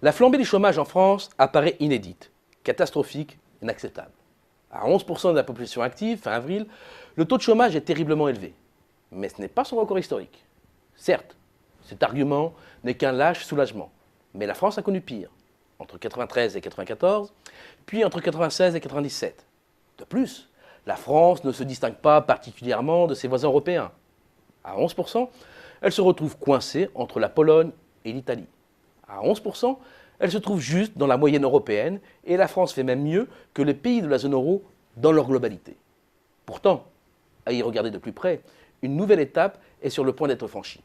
La flambée du chômage en France apparaît inédite, catastrophique, inacceptable. À 11% de la population active, fin avril, le taux de chômage est terriblement élevé. Mais ce n'est pas son record historique. Certes, cet argument n'est qu'un lâche soulagement. Mais la France a connu pire, entre 93 et 94, puis entre 96 et 97. De plus, la France ne se distingue pas particulièrement de ses voisins européens. À 11%, elle se retrouve coincée entre la Pologne et l'Italie. À 11%, elle se trouve juste dans la moyenne européenne et la France fait même mieux que les pays de la zone euro dans leur globalité. Pourtant, à y regarder de plus près, une nouvelle étape est sur le point d'être franchie.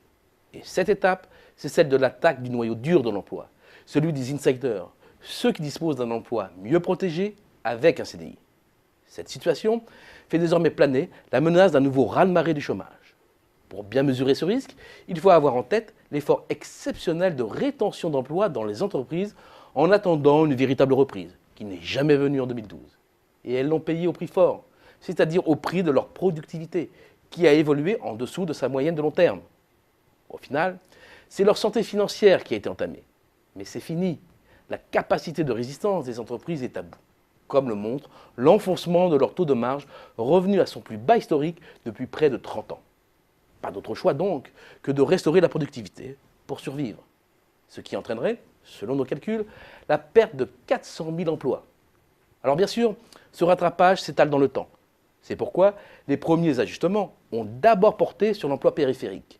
Et cette étape, c'est celle de l'attaque du noyau dur de l'emploi, celui des insiders, ceux qui disposent d'un emploi mieux protégé avec un CDI. Cette situation fait désormais planer la menace d'un nouveau raz-de-marée du chômage. Pour bien mesurer ce risque, il faut avoir en tête l'effort exceptionnel de rétention d'emplois dans les entreprises en attendant une véritable reprise, qui n'est jamais venue en 2012. Et elles l'ont payé au prix fort, c'est-à-dire au prix de leur productivité, qui a évolué en dessous de sa moyenne de long terme. Au final, c'est leur santé financière qui a été entamée. Mais c'est fini. La capacité de résistance des entreprises est à bout, comme le montre l'enfoncement de leur taux de marge revenu à son plus bas historique depuis près de 30 ans. Pas d'autre choix donc que de restaurer la productivité pour survivre. Ce qui entraînerait, selon nos calculs, la perte de 400 000 emplois. Alors bien sûr, ce rattrapage s'étale dans le temps. C'est pourquoi les premiers ajustements ont d'abord porté sur l'emploi périphérique.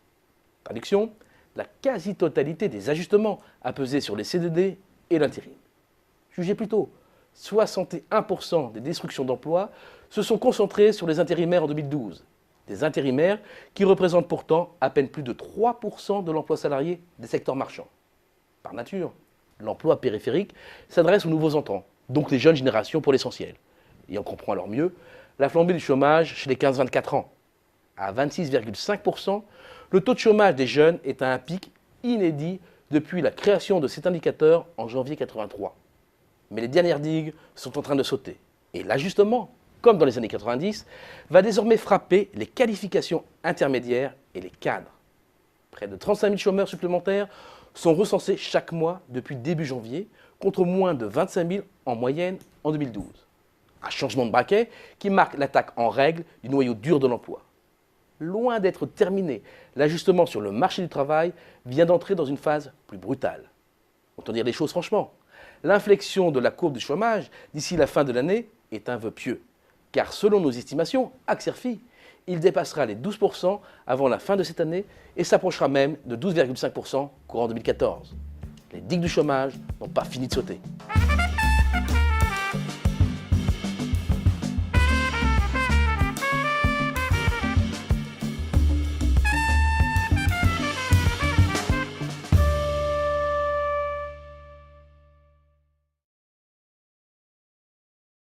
Traduction, la quasi-totalité des ajustements a pesé sur les CDD et l'intérim. Jugez plutôt, 61% des destructions d'emplois se sont concentrées sur les intérimaires en 2012. Des intérimaires qui représentent pourtant à peine plus de 3% de l'emploi salarié des secteurs marchands. Par nature, l'emploi périphérique s'adresse aux nouveaux entrants, donc les jeunes générations pour l'essentiel. Et on comprend alors mieux la flambée du chômage chez les 15-24 ans. À 26,5%, le taux de chômage des jeunes est à un pic inédit depuis la création de cet indicateur en janvier 83. Mais les dernières digues sont en train de sauter. Et l'ajustement, comme dans les années 90, va désormais frapper les qualifications intermédiaires et les cadres. Près de 35 000 chômeurs supplémentaires sont recensés chaque mois depuis début janvier, contre moins de 25 000 en moyenne en 2012. Un changement de braquet qui marque l'attaque en règle du noyau dur de l'emploi. Loin d'être terminé, l'ajustement sur le marché du travail vient d'entrer dans une phase plus brutale. Autant dire les choses franchement, l'inflexion de la courbe du chômage d'ici la fin de l'année est un vœu pieux. Car selon nos estimations, Acerfi, il dépassera les 12% avant la fin de cette année et s'approchera même de 12,5% courant 2014. Les digues du chômage n'ont pas fini de sauter.